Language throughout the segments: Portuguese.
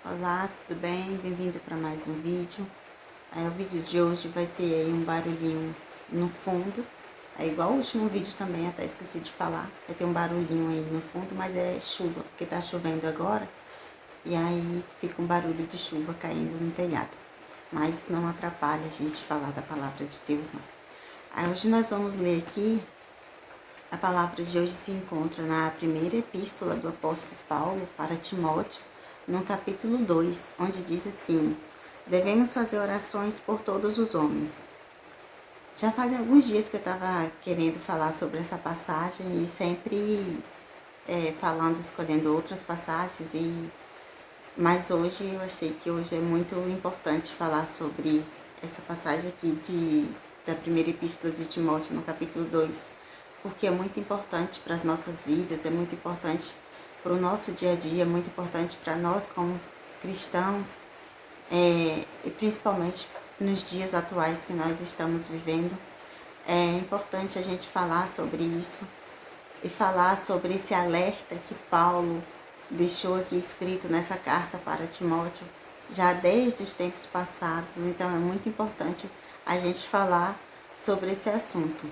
Olá, tudo bem? Bem-vindo para mais um vídeo. O vídeo de hoje vai ter aí um barulhinho no fundo. É igual o último vídeo também, até esqueci de falar. Vai ter um barulhinho aí no fundo, mas é chuva, porque tá chovendo agora. E aí fica um barulho de chuva caindo no telhado. Mas não atrapalha a gente falar da palavra de Deus, não. Hoje nós vamos ler aqui. A palavra de hoje se encontra na primeira epístola do apóstolo Paulo para Timóteo, no capítulo 2, onde diz assim: devemos fazer orações por todos os homens. Já faz alguns dias que eu estava querendo falar sobre essa passagem e sempre escolhendo outras passagens, mas hoje eu achei que hoje é muito importante falar sobre essa passagem aqui da primeira epístola de Timóteo, no capítulo 2, porque é muito importante para as nossas vidas, é muito importante para o nosso dia a dia, é muito importante para nós como cristãos, e principalmente nos dias atuais que nós estamos vivendo. É importante a gente falar sobre isso e falar sobre esse alerta que Paulo deixou aqui escrito nessa carta para Timóteo, já desde os tempos passados. Então é muito importante a gente falar sobre esse assunto.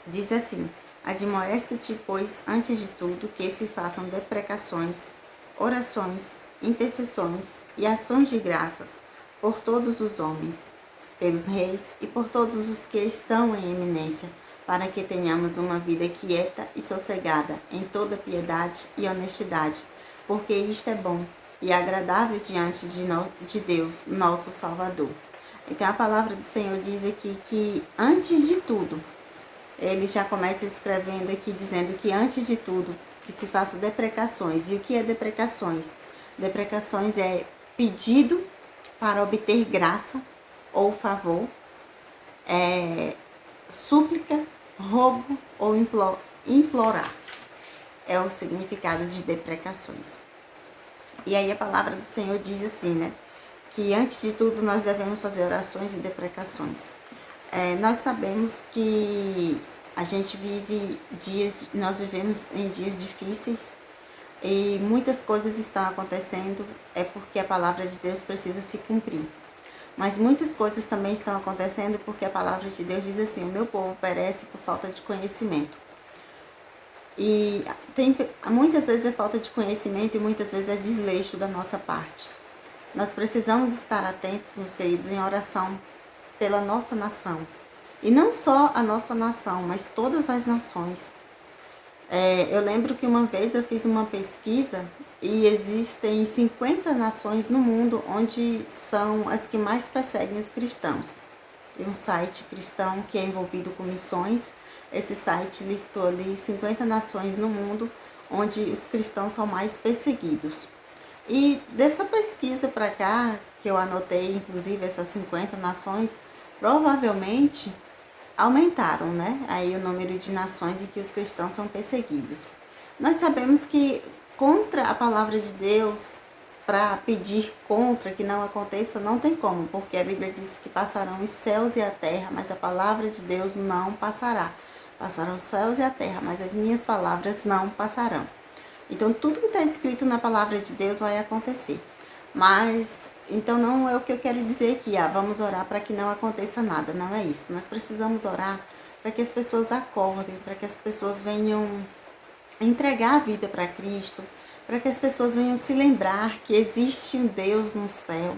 Diz assim: admoesto-te, pois, antes de tudo, que se façam deprecações, orações, intercessões e ações de graças por todos os homens, pelos reis e por todos os que estão em eminência, para que tenhamos uma vida quieta e sossegada em toda piedade e honestidade, porque isto é bom e agradável diante de Deus, nosso Salvador. Então a palavra do Senhor diz aqui que antes de tudo, ele já começa escrevendo aqui dizendo que antes de tudo que se faça deprecações. E o que é deprecações? Deprecações é pedido para obter graça ou favor, súplica, roubo ou implorar. É o significado de deprecações. E aí a palavra do Senhor diz assim, né? Que antes de tudo nós devemos fazer orações e deprecações. Nós sabemos que nós vivemos em dias difíceis e muitas coisas estão acontecendo, é porque a palavra de Deus precisa se cumprir. Mas muitas coisas também estão acontecendo porque a palavra de Deus diz assim: o meu povo perece por falta de conhecimento. E muitas vezes é falta de conhecimento e muitas vezes é desleixo da nossa parte. Nós precisamos estar atentos, meus queridos, em oração pela nossa nação. E não só a nossa nação, mas todas as nações. Eu lembro que uma vez eu fiz uma pesquisa e existem 50 nações no mundo onde são as que mais perseguem os cristãos. Tem um site cristão que é envolvido com missões. Esse site listou ali 50 nações no mundo onde os cristãos são mais perseguidos. E dessa pesquisa para cá, que eu anotei, inclusive essas 50 nações, provavelmente aumentaram, né? Aí o número de nações em que os cristãos são perseguidos. Nós sabemos que contra a palavra de Deus, para pedir contra que não aconteça, não tem como, porque a Bíblia diz que passarão os céus e a terra, mas a palavra de Deus não passará. Passarão os céus e a terra, mas as minhas palavras não passarão. Então, tudo que está escrito na palavra de Deus vai acontecer. Mas, então não é o que eu quero dizer aqui, vamos orar para que não aconteça nada. Não é isso. Nós precisamos orar para que as pessoas acordem, para que as pessoas venham entregar a vida para Cristo, para que as pessoas venham se lembrar que existe um Deus no céu,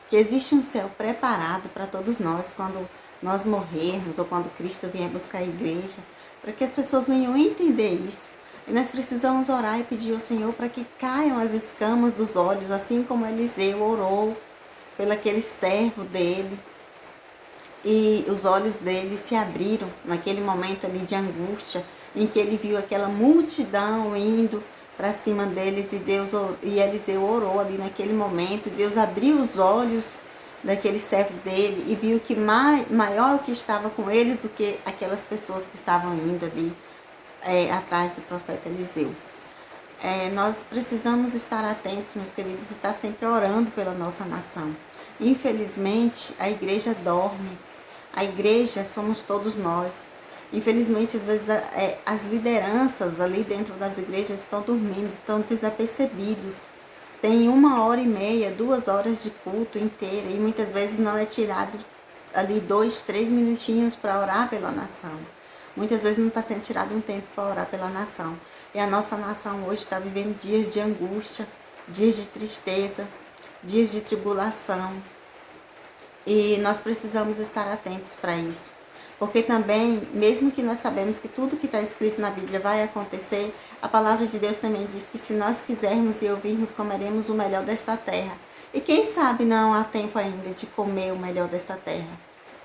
que existe um céu preparado para todos nós quando nós morrermos ou quando Cristo vier buscar a igreja, para que as pessoas venham entender isso. E nós precisamos orar e pedir ao Senhor para que caiam as escamas dos olhos, assim como Eliseu orou pelo aquele servo dele. E os olhos dele se abriram naquele momento ali de angústia, em que ele viu aquela multidão indo para cima deles e Eliseu orou ali naquele momento. Deus abriu os olhos daquele servo dele e viu que maior que estava com eles do que aquelas pessoas que estavam indo ali atrás do profeta Eliseu. Nós precisamos estar atentos, meus queridos, estar sempre orando pela nossa nação. Infelizmente, a igreja dorme. A igreja somos todos nós. Infelizmente, às vezes, as lideranças ali dentro das igrejas estão dormindo, estão desapercebidos. tem 1h30, 2 horas de culto inteira, e muitas vezes não é tirado ali 2, 3 minutinhos para orar pela nação. Muitas vezes não está sendo tirado um tempo para orar pela nação. E a nossa nação hoje está vivendo dias de angústia, dias de tristeza, dias de tribulação. E nós precisamos estar atentos para isso. Porque também, mesmo que nós sabemos que tudo que está escrito na Bíblia vai acontecer, a palavra de Deus também diz que se nós quisermos e ouvirmos, comeremos o melhor desta terra. E quem sabe não há tempo ainda de comer o melhor desta terra?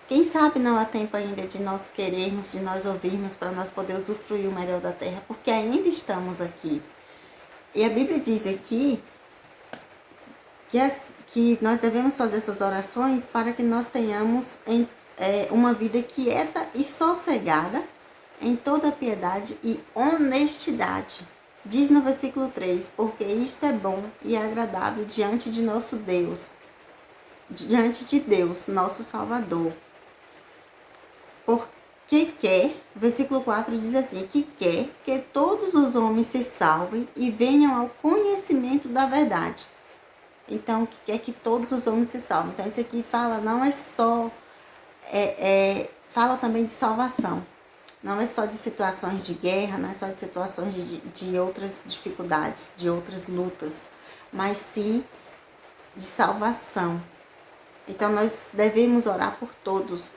Quem sabe não há tempo ainda de nós querermos, de nós ouvirmos, para nós poder usufruir o melhor da terra? Porque ainda estamos aqui. E a Bíblia diz aqui que nós devemos fazer essas orações para que nós tenhamos uma vida quieta e sossegada em toda piedade e honestidade. Diz no versículo 3, porque isto é bom e agradável diante de nosso Deus, diante de Deus, nosso Salvador. Porque quer, versículo 4 diz assim, que quer que todos os homens se salvem e venham ao conhecimento da verdade. Então, quer que todos os homens se salvem. Então, isso aqui fala, não é só, fala também de salvação. Não é só de situações de guerra, não é só de situações de outras dificuldades, de outras lutas, mas sim de salvação. Então, nós devemos orar por todos.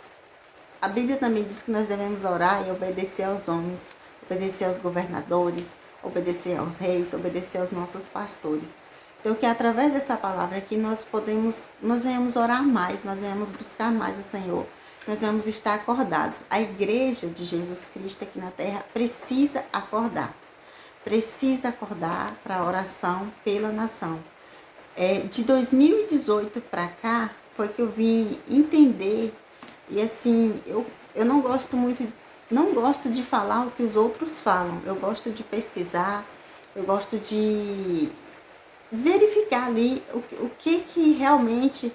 A Bíblia também diz que nós devemos orar e obedecer aos homens, obedecer aos governadores, obedecer aos reis, obedecer aos nossos pastores. Então, que através dessa palavra aqui nós venhamos orar mais, nós venhamos buscar mais o Senhor, nós vamos estar acordados. A igreja de Jesus Cristo aqui na terra precisa acordar para a oração pela nação. De 2018 para cá foi que eu vim entender, e assim, eu não gosto de falar o que os outros falam, eu gosto de pesquisar, eu gosto de verificar ali o que realmente,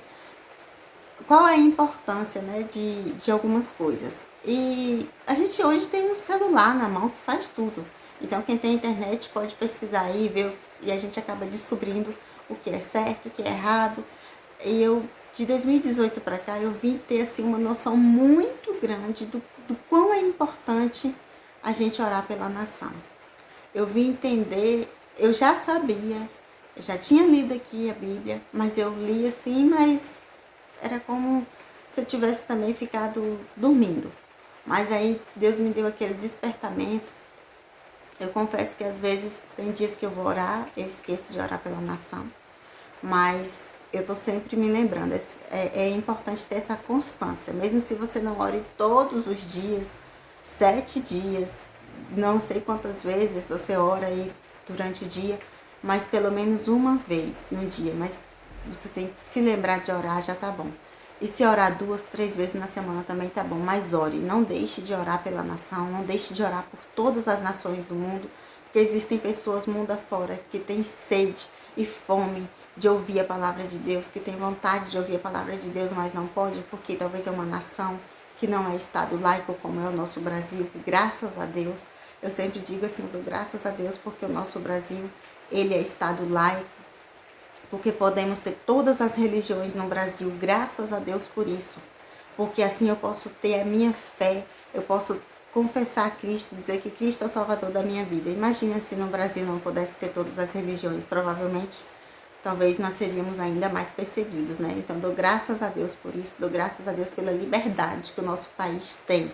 qual é a importância, né, de algumas coisas. E a gente hoje tem um celular na mão que faz tudo. Então quem tem internet pode pesquisar aí, ver, e a gente acaba descobrindo o que é certo, o que é errado. E de 2018 para cá, eu vim ter assim, uma noção muito grande do quão é importante a gente orar pela nação. Eu vim entender, eu já sabia, eu já tinha lido aqui a Bíblia, mas eu li assim, mas era como se eu tivesse também ficado dormindo. Mas aí Deus me deu aquele despertamento. Eu confesso que às vezes tem dias que eu vou orar, eu esqueço de orar pela nação, mas eu tô sempre me lembrando, é importante ter essa constância, mesmo se você não ore todos os dias, 7 dias, não sei quantas vezes você ora aí durante o dia, mas pelo menos uma vez no dia, mas você tem que se lembrar de orar, já tá bom. E se orar 2, 3 vezes na semana também tá bom, mas ore, não deixe de orar pela nação, não deixe de orar por todas as nações do mundo, porque existem pessoas mundo afora que têm sede e fome de ouvir a palavra de Deus, que tem vontade de ouvir a palavra de Deus, mas não pode, porque talvez é uma nação que não é estado laico como é o nosso Brasil, que graças a Deus, eu sempre digo assim, eu dou graças a Deus porque o nosso Brasil, ele é estado laico, porque podemos ter todas as religiões no Brasil, graças a Deus por isso, porque assim eu posso ter a minha fé, eu posso confessar a Cristo, dizer que Cristo é o Salvador da minha vida. Imagina se no Brasil não pudesse ter todas as religiões, provavelmente talvez nós seríamos ainda mais perseguidos, né? Então, dou graças a Deus por isso, dou graças a Deus pela liberdade que o nosso país tem.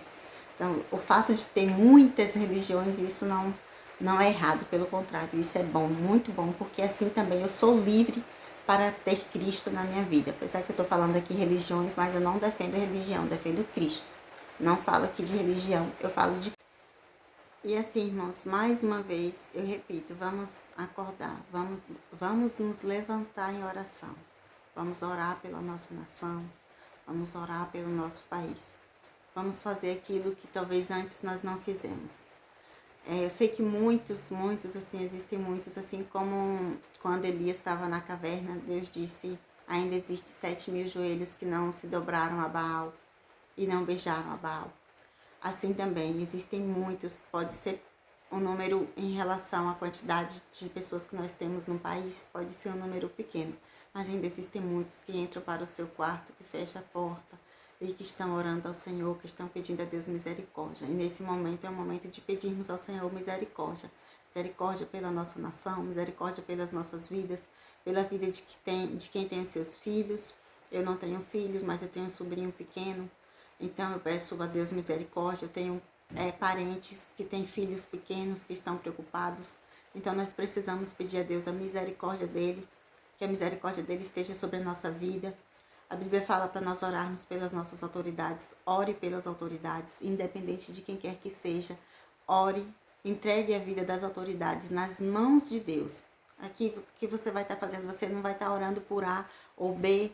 Então, o fato de ter muitas religiões, isso não é errado, pelo contrário, isso é bom, muito bom, porque assim também eu sou livre para ter Cristo na minha vida. Apesar que eu estou falando aqui religiões, mas eu não defendo religião, defendo Cristo. Não falo aqui de religião, eu falo de... E assim, irmãos, mais uma vez, eu repito, vamos acordar, vamos nos levantar em oração. Vamos orar pela nossa nação, vamos orar pelo nosso país. Vamos fazer aquilo que talvez antes nós não fizemos. Eu sei que muitos, assim, existem muitos, assim como quando Elias estava na caverna, Deus disse, ainda existe 7.000 joelhos que não se dobraram a Baal e não beijaram a Baal. Assim também, existem muitos, pode ser um número em relação à quantidade de pessoas que nós temos no país, pode ser um número pequeno, mas ainda existem muitos que entram para o seu quarto, que fecham a porta e que estão orando ao Senhor, que estão pedindo a Deus misericórdia. E nesse momento é o momento de pedirmos ao Senhor misericórdia. Misericórdia pela nossa nação, misericórdia pelas nossas vidas, pela vida de quem tem os seus filhos. Eu não tenho filhos, mas eu tenho um sobrinho pequeno, então eu peço a Deus misericórdia. Eu tenho parentes que têm filhos pequenos que estão preocupados. Então nós precisamos pedir a Deus a misericórdia dele, que a misericórdia dele esteja sobre a nossa vida. A Bíblia fala para nós orarmos pelas nossas autoridades. Ore pelas autoridades, independente de quem quer que seja. Ore, entregue a vida das autoridades nas mãos de Deus. Aqui o que você vai estar fazendo, você não vai estar orando por A ou B.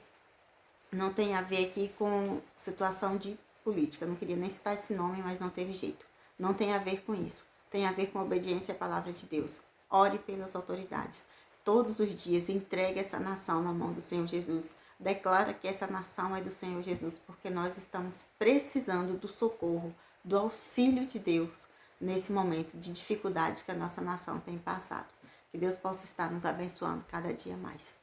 Não tem a ver aqui com situação de política. Eu não queria nem citar esse nome, mas não teve jeito. Não tem a ver com isso. Tem a ver com a obediência à palavra de Deus. Ore pelas autoridades. Todos os dias entregue essa nação na mão do Senhor Jesus. Declara que essa nação é do Senhor Jesus, porque nós estamos precisando do socorro, do auxílio de Deus nesse momento de dificuldade que a nossa nação tem passado. Que Deus possa estar nos abençoando cada dia mais.